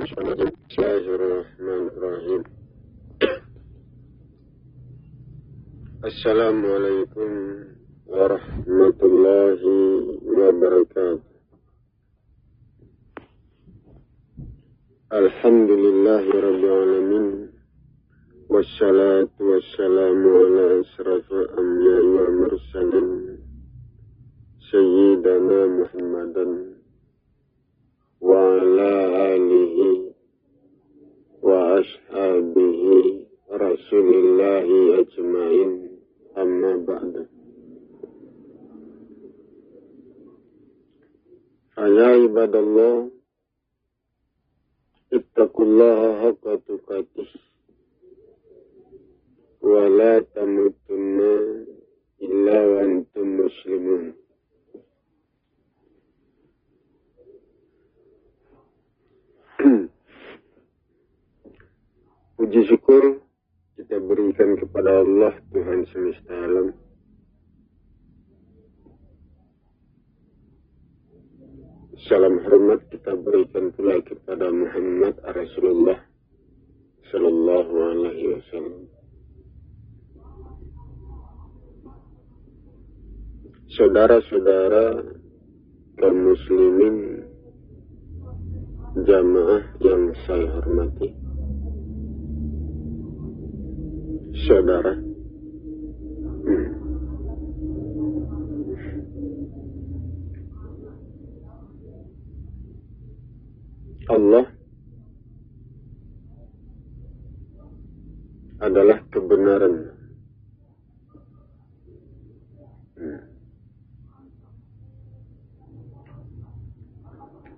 Bismillahirrahmanirrahim. Assalamualaikum warahmatullahi wabarakatuh. Alhamdulillahi rabbil alamin. Wassalatu wassalamu ala asrafil anbiya'i wal mursalin. Sayyidana Muhammadan wa ala alihi wa ashabihi rasulillahi ajma'in, amma ba'da. Ya ibadallah, ittaqullaha haqqa tuqatih wa la tamutunna illa wa antum muslimun. Puji syukur kita berikan kepada Allah, Tuhan semesta alam. Salam hormat kita berikan pula kepada Muhammad Rasulullah sallallahu alaihi wasallam. Saudara-saudara kaum muslimin jamaah yang saya hormati, saudara, Allah adalah kebenaran.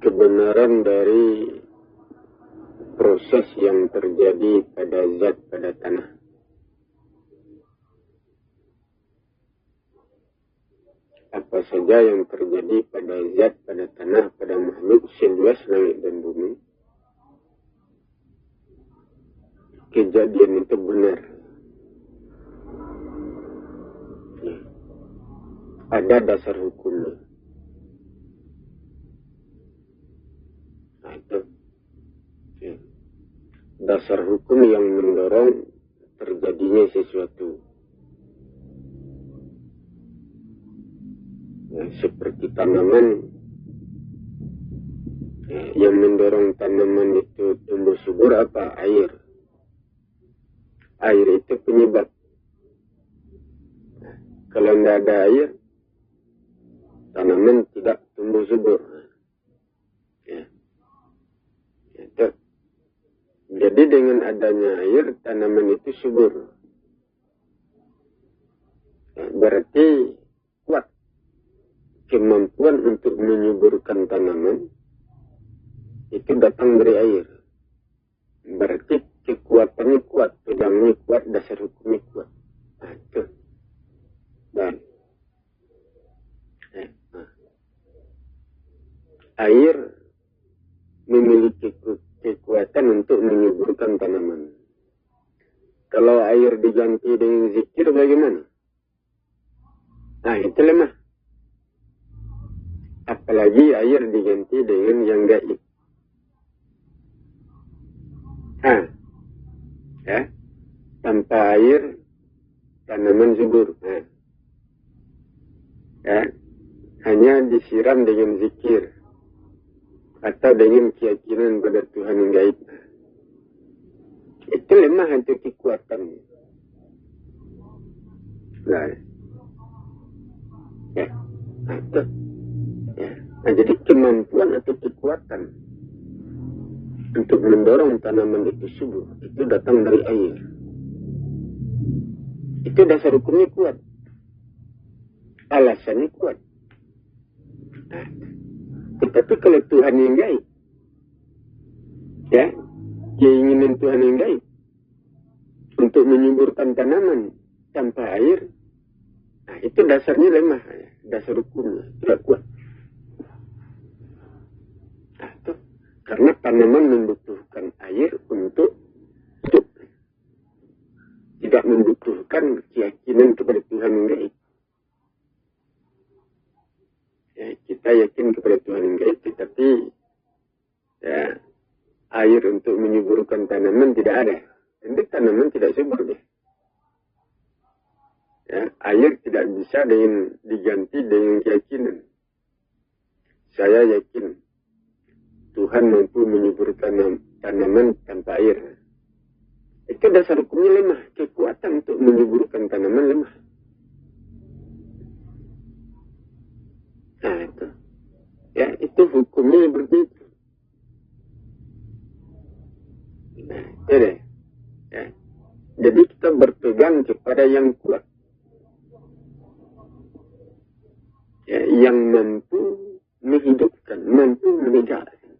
Kebenaran dari proses yang terjadi pada zat, pada tanah. Apa saja yang terjadi pada zat, pada tanah, pada makhluk seluas langit dan bumi, kejadian itu benar. Ada dasar hukumnya. Nah, itu. Dasar hukum yang mendorong terjadinya sesuatu. Seperti tanaman, yang mendorong tanaman itu tumbuh subur apa? Air. Air itu penyebab. Kalau tidak ada air, tanaman tidak tumbuh subur. Itu. Jadi dengan adanya air, tanaman itu subur. Berarti kuat kemampuan untuk menyuburkan tanaman itu datang dari air. Berarti kekuatannya kuat, pedangnya kuat, dasar hukumnya kuat. Nah, itu. Dan air memiliki kekuatan untuk menyuburkan tanaman. Kalau air diganti dengan zikir bagaimana? Nah, itu lemah. Apalagi air diganti dengan yang gaib. Tanpa air tanaman subur. Hanya disiram dengan zikir atau dengan keyakinan pada Tuhan yang gaib. Itu lemah untuk kekuatan. Nah, jadi kemampuan atau kekuatan untuk mendorong tanaman itu subur itu datang dari air. Itu dasar hukumnya kuat, alasannya kuat. Nah, tetapi kalau Tuhan yang gaib, keinginan Tuhan yang gaib untuk menyuburkan tanaman tanpa air, nah, itu dasarnya lemah, dasar hukumnya tidak kuat. Nah, itu karena tanaman membutuhkan air untuk hidup, tidak membutuhkan keyakinan kepada Tuhan yang gaib. Kita yakin kepada Tuhan yang gaib, tetapi air untuk menyuburkan tanaman tidak ada. Nanti tanaman tidak subur deh. Ya, air tidak bisa diganti dengan keyakinan. Saya yakin Tuhan mampu menyuburkan tanaman tanpa air. Itu dasar hukumnya lemah. Kekuatan untuk menyuburkan tanaman lemah. Nah itu. Ya, itu hukumnya begitu. Nah, itu deh. Ya. Jadi kita berpegang kepada yang kuat. Ya, yang mampu menghidupkan, mampu menegakkan.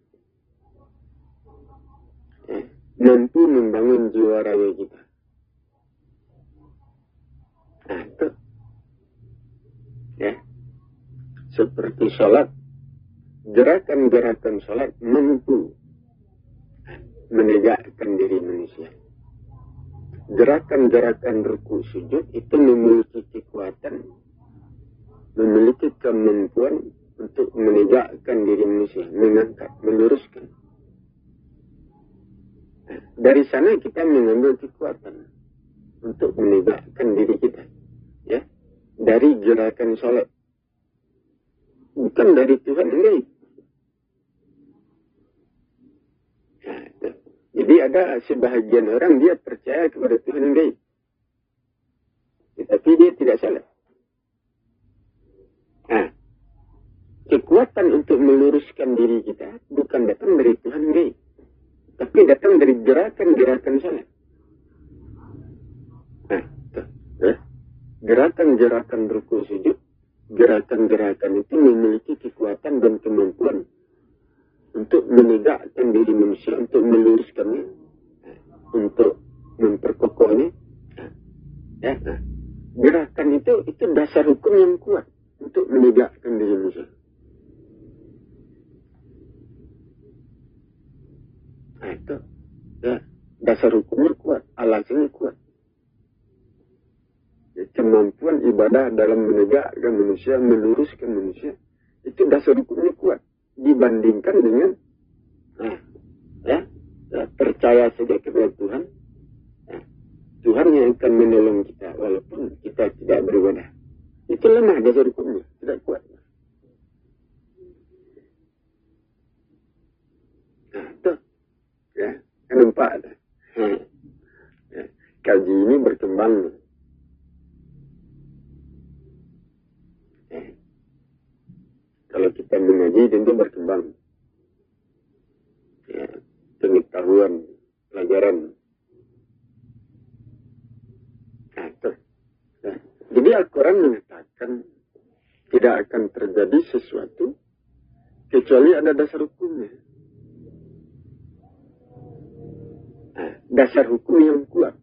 Ya, mampu membangun jiwa raga kita. Nah, itu. Ya. Seperti sholat. Gerakan-gerakan sholat mampu menegakkan diri manusia. Gerakan-gerakan ruku sujud itu memiliki kekuatan, memiliki kemampuan untuk menegakkan diri manusia, mengangkat, meluruskan. Nah, dari sana kita mengambil kekuatan untuk menegakkan diri kita, ya, dari gerakan sholat, bukan dari Tuhan enggak. Nah, jadi ada sebahagian orang dia percaya kepada Tuhan yang gaib, tetapi dia tidak salah. Nah, kekuatan untuk meluruskan diri kita bukan datang dari Tuhan gaib, tapi datang dari gerakan-gerakan salah. Nah, gerakan-gerakan ruku sujud, gerakan-gerakan itu memiliki kekuatan dan kemampuan untuk menegakkan diri manusia, untuk meluruskannya, untuk memperkokohnya. Ya, nah, gerakan itu dasar hukum yang kuat untuk menegakkan diri manusia. Nah, itu ya, dasar hukumnya kuat, alasannya kuat. Ya, kemampuan ibadah dalam menegakkan manusia, meluruskan manusia, itu dasar hukumnya kuat. Dibandingkan dengan percaya saja kepada Tuhan, Tuhan yang akan menolong kita walaupun kita tidak beribadah. Itu lemah dasar hukumnya, tidak kuat. Nah, itu ya, nampak ada. Ya, kaji ini berkembang. Kalau kita mengaji, tentu berkembang. Ya, pengetahuan, pelajaran. Nah, itu. Ya. Jadi Al-Quran mengatakan tidak akan terjadi sesuatu kecuali ada dasar hukumnya. Nah, dasar hukum yang kuat,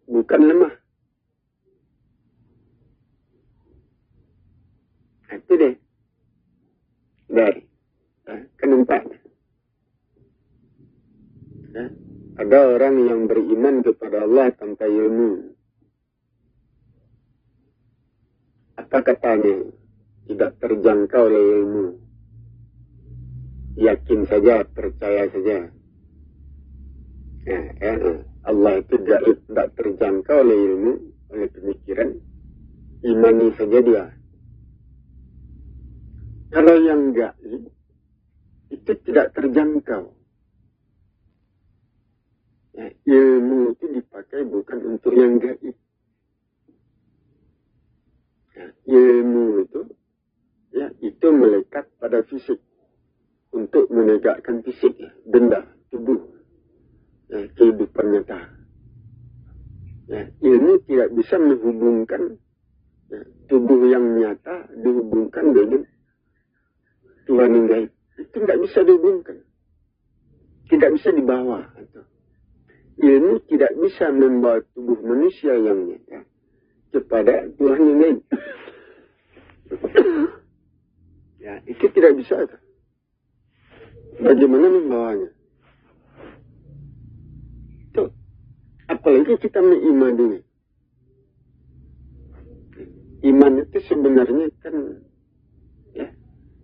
bukan lemah. Nah, itu deh. Dari kenapa? Ya, ada orang yang beriman kepada Allah tanpa ilmu. Apa katanya? Tidak terjangkau oleh ilmu. Yakin saja, percaya saja. Allah itu tidak terjangkau oleh ilmu, oleh pemikiran. Imani saja dia. Kalau yang gaib itu tidak terjangkau. Ya, ilmu itu dipakai bukan untuk yang gaib. Ya, ilmu itu melekat pada fisik untuk menegakkan fisik, benda, tubuh, ya, kehidupan nyata. Ya, ilmu tidak bisa menghubungkan tubuh yang nyata dihubungkan dengan Tuhan yang gaib. Itu tidak bisa dihubungkan. Tidak bisa dibawa. Ilmu tidak bisa membawa tubuh manusia yang nyata kepada Tuhan yang gaib. Ya, itu tidak bisa. Bagaimana membawanya? Itu. Apalagi kita mengimani. Iman itu sebenarnya kan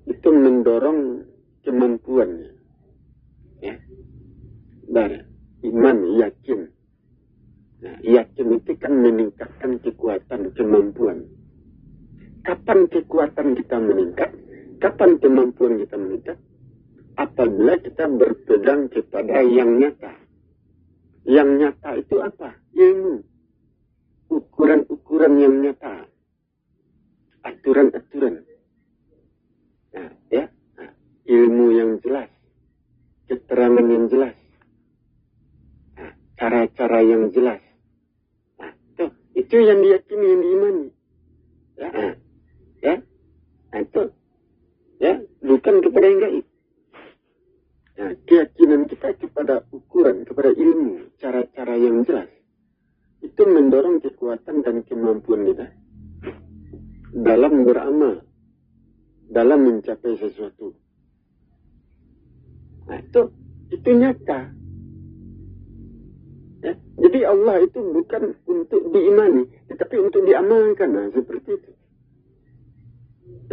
itu mendorong kemampuannya, ya, Dari iman, yakin. Nah, yakin itu kan meningkatkan kekuatan, kemampuan. Kapan kekuatan kita meningkat? Kapan kemampuan kita meningkat? Apabila kita berpegang kepada yang nyata. Yang nyata itu apa? Ilmu. Ukuran-ukuran yang nyata. Aturan-aturan. Nah, ya. Nah, ilmu yang jelas. Keterangan yang jelas. Nah, cara-cara yang jelas. Nah, itu yang diyakini, yang diimani. Ya. Ya. Nah, itu. Ya, bukan kepada yang gaib. Nah, keyakinan kita kepada ukuran, kepada ilmu, cara-cara yang jelas, itu mendorong kekuatan dan kemampuan kita dalam beramal, dalam mencapai sesuatu. Nah, itu nyata. Ya, jadi Allah itu bukan untuk diimani, tetapi untuk diamalkan. Nah, seperti itu.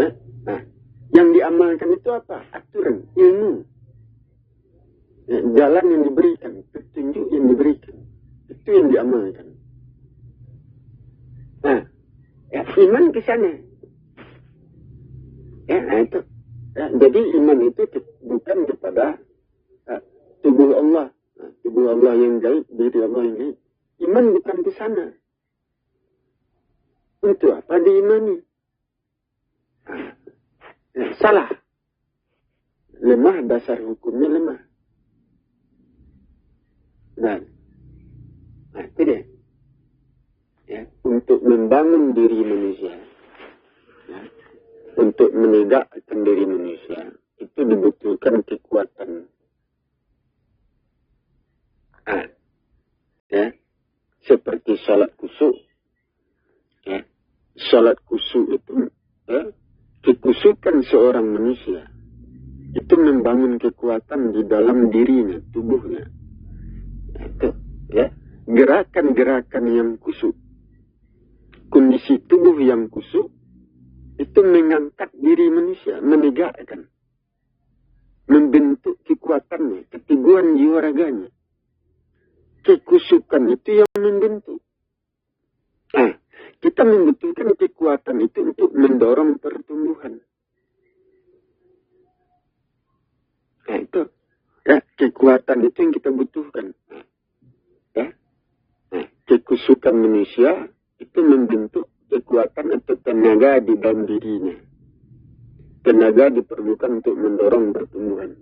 Ya? Nah, yang diamalkan itu apa? Aturan, ilmu. Ya, jalan yang diberikan, petunjuk yang diberikan, itu yang diamalkan. Nah, ya, iman ke sana. Ya, nah itu. Ya, jadi iman itu bukan kepada tubuh Allah, tubuh Allah yang gaib, diri Allah yang gaib. Iman bukan ke sana. Untuk apa diimani? Nah, ya, salah. Lemah, dasar hukumnya lemah. Nah, itu dia. Ya, untuk membangun diri manusia, ya, untuk menegakkan diri manusia, itu dibutuhkan kekuatan. Nah, ya, seperti salat khusyuk. Ya, salat khusyuk itu, ya, kekhusyukan seorang manusia, itu membangun kekuatan di dalam dirinya, tubuhnya. Itu, ya, gerakan-gerakan yang khusyuk, kondisi tubuh yang khusyuk, itu mengangkat diri manusia, menegakkan, membentuk kekuatannya, keteguhan jiwa raganya. Kekhusyukan itu yang membentuk. Nah, kita membutuhkan kekuatan itu untuk mendorong pertumbuhan. Nah, itu. Ya, kekuatan itu yang kita butuhkan. Ya. Nah, kekhusyukan manusia itu membentuk kekuatan atau tenaga di dalam dirinya. Tenaga diperlukan untuk mendorong pertumbuhan.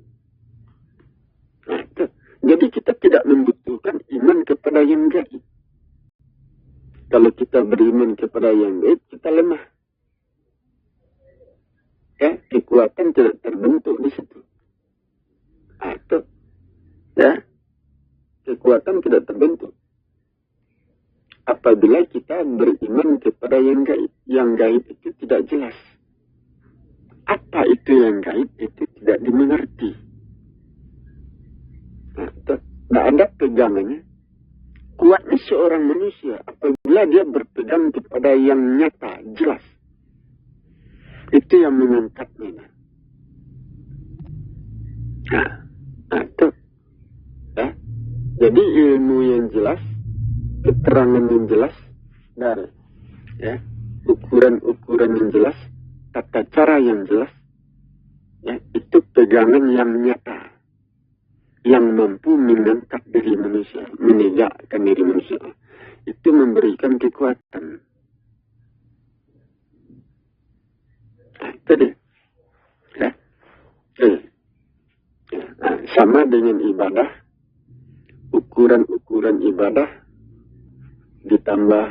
Nah, itu. Jadi kita tidak membutuhkan iman kepada yang gaib. Kalau kita beriman kepada yang gaib, kita lemah. Ya, kekuatan tidak terbentuk di situ. Atau, ya, kekuatan tidak terbentuk. Apabila kita beriman kepada yang gaib. Yang gaib itu tidak jelas. Apa itu yang gaib? Itu tidak dimengerti. Nah, tidak ada pegangannya. Kuatnya seorang manusia apabila dia berpegang kepada yang nyata, jelas. Itu yang mengangkatnya. Nah, itu. Ya. Jadi ilmu yang jelas, keterangan yang jelas, dari, ya, ukuran-ukuran yang jelas, tata cara yang jelas, ya, itu pegangan yang nyata, yang mampu mengangkat diri manusia, menegakkan diri manusia. Itu memberikan kekuatan. Nah, itu dia. Ya. Nah, sama dengan ibadah, ukuran-ukuran ibadah ditambah,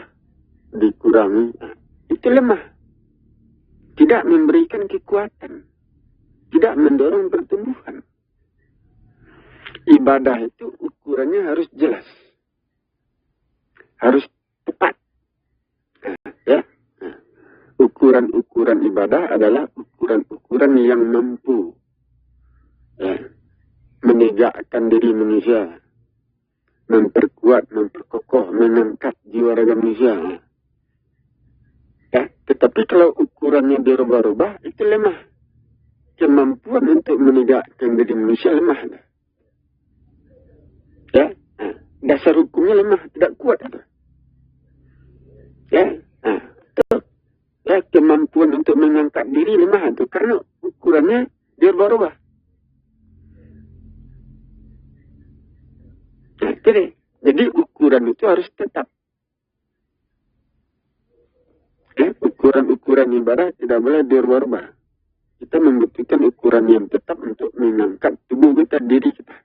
dikurangi, nah, itu lemah. Tidak memberikan kekuatan, tidak mendorong pertumbuhan. Ibadah itu ukurannya harus jelas, harus tepat. Nah, ya. Nah, ukuran-ukuran ibadah adalah ukuran-ukuran yang mampu, ya, menegakkan diri manusia, memperkuat, memperkokoh, mengangkat jiwa raga manusia. Ya, tetapi kalau ukurannya dirubah-rubah, itu lemah. Kemampuan untuk menegakkan diri manusia lemah. ukurannya lemah, tidak kuat itu. Ya, itu. Ya, kemampuan untuk mengangkat diri lemah itu karena ukurannya dia berubah. Nah, itu deh. Jadi ukuran itu harus tetap. Ya, ukuran ibadah tidak boleh dirubah. Kita membutuhkan ukuran yang tetap untuk mengangkat tubuh kita, diri kita.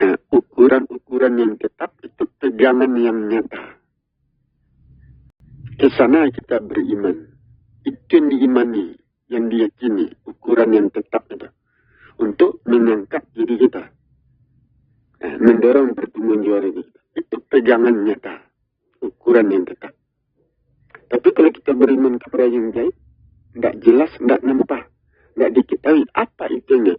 Nah, ukuran yang tetap itu pegangan yang nyata. Ke sana kita beriman. Itu yang diimani, yang diyakini, ukuran yang tetap itu. Untuk mengangkat diri kita. Nah, mendorong pertumbuhan jiwa kita. Itu pegangan nyata. Ukuran yang tetap. Tapi kalau kita beriman kepada yang gaib, tidak jelas, tidak nampak, tidak diketahui apa itunya.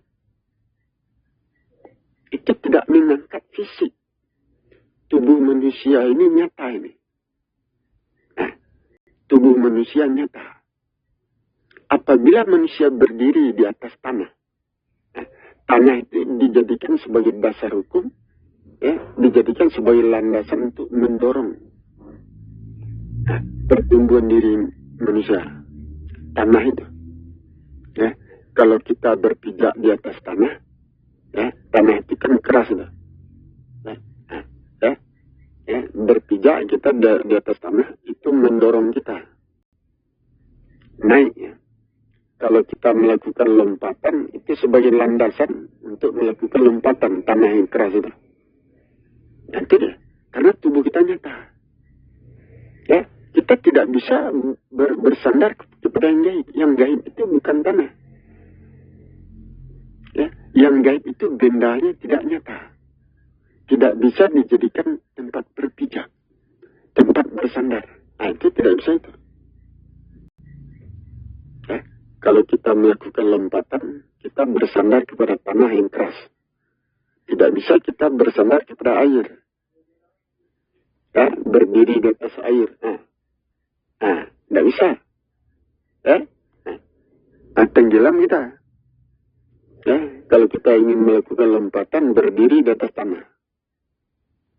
Itu tidak mengangkat fisik. Tubuh manusia ini nyata ini. Nah, tubuh manusia nyata. Apabila manusia berdiri di atas tanah, nah, tanah itu dijadikan sebagai dasar hukum, ya, dijadikan sebagai landasan untuk mendorong pertumbuhan diri manusia. Tanah itu, ya, kalau kita berpijak di atas tanah, ya, tanah itu kan keras itu, ya, berpijak kita di atas tanah itu mendorong kita naik. Ya. Kalau kita melakukan lompatan itu sebagai landasan untuk melakukan lompatan tanah yang keras itu. Nanti deh, karena tubuh kita nyata, ya. Kita tidak bisa bersandar kepada yang gaib. Yang gaib itu bukan tanah. Ya, yang gaib itu bendanya tidak nyata. Tidak bisa dijadikan tempat berpijak. Tempat bersandar. Nah, itu tidak bisa itu. Ya, kalau kita melakukan lompatan, kita bersandar kepada tanah yang keras. Tidak bisa kita bersandar kepada air. Ya, berdiri di atas air. Tidak bisa. Ya? Tenggelam kita. Ya, kalau kita ingin melakukan lompatan, berdiri di atas tanah.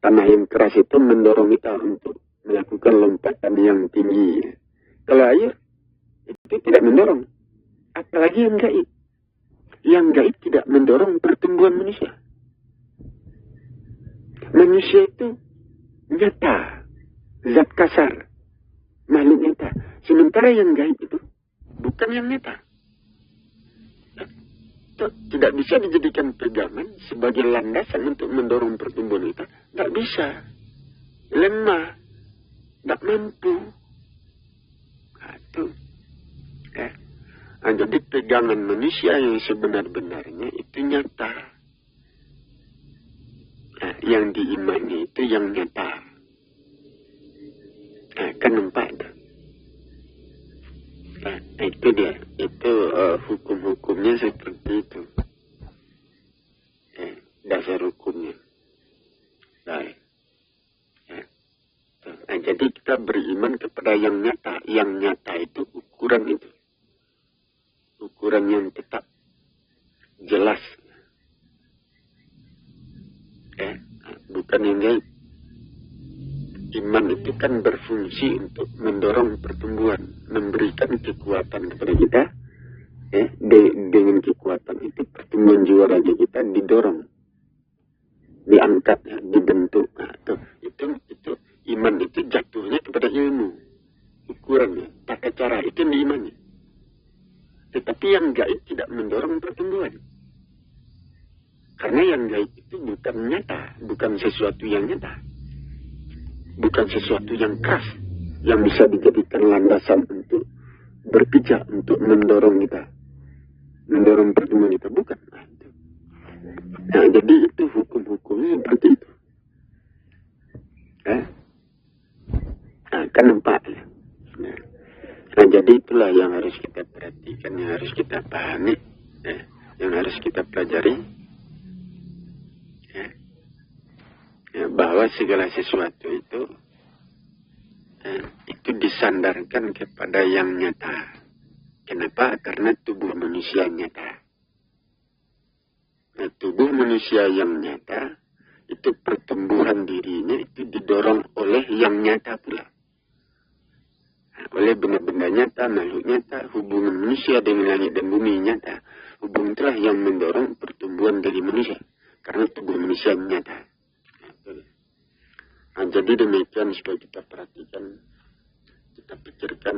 Tanah yang keras itu mendorong kita untuk melakukan lompatan yang tinggi. Kalau air, itu tidak mendorong. Apalagi yang gaib. Yang gaib tidak mendorong pertumbuhan manusia. Manusia itu nyata. Zat kasar. Makhluk nyata. Sementara yang gaib itu bukan yang nyata. Itu tidak bisa dijadikan pegangan sebagai landasan untuk mendorong pertumbuhan kita. Tidak bisa. Lemah. Tidak mampu. Nah, itu. Ya. Nah, jadi pegangan manusia yang sebenar-benarnya itu nyata. Nah, yang diimani itu yang nyata. Nah, kan nampak itu. Nah, itu dia. Itu hukum-hukumnya seperti itu. Dasar hukumnya. Baik. Nah, jadi kita beriman kepada yang nyata. Yang nyata itu ukuran itu. Ukuran yang tetap. Jelas. Bukan yang gaib. Iman itu kan berfungsi untuk mendorong pertumbuhan, memberikan kekuatan kepada kita. Ya, dengan kekuatan itu pertumbuhan jiwa raga kita didorong, diangkat, ya, dibentuk. Nah, itu iman itu jatuhnya kepada ilmu, ukurannya, tata cara itu yang diimani. Tetapi yang gaib tidak mendorong pertumbuhan, karena yang gaib itu bukan nyata, bukan sesuatu yang nyata. Bukan sesuatu yang keras, yang bisa dijadikan landasan untuk berpijak, untuk mendorong kita. Mendorong pertumbuhan kita, bukan. Nah, jadi itu hukum-hukumnya seperti itu. Nah, kan nampak ya. Nah, jadi itulah yang harus kita perhatikan, yang harus kita pahami, yang harus kita pelajari. Bahwa segala sesuatu itu disandarkan kepada yang nyata. Kenapa? Karena tubuh manusia nyata. Nah, tubuh manusia yang nyata itu untuk pertumbuhan dirinya itu didorong oleh yang nyata pula. Oleh benda-benda nyata, makhluk nyata, hubungan manusia dengan langit dan bumi nyata. Hubungan itulah yang mendorong pertumbuhan dari manusia. Karena tubuh manusia nyata. Nah, jadi demikian supaya kita perhatikan, kita pikirkan,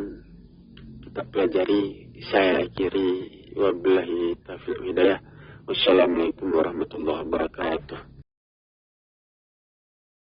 kita pelajari. Saya akhiri, wabillahi taufiq hidayah. Wassalamualaikum warahmatullahi wabarakatuh.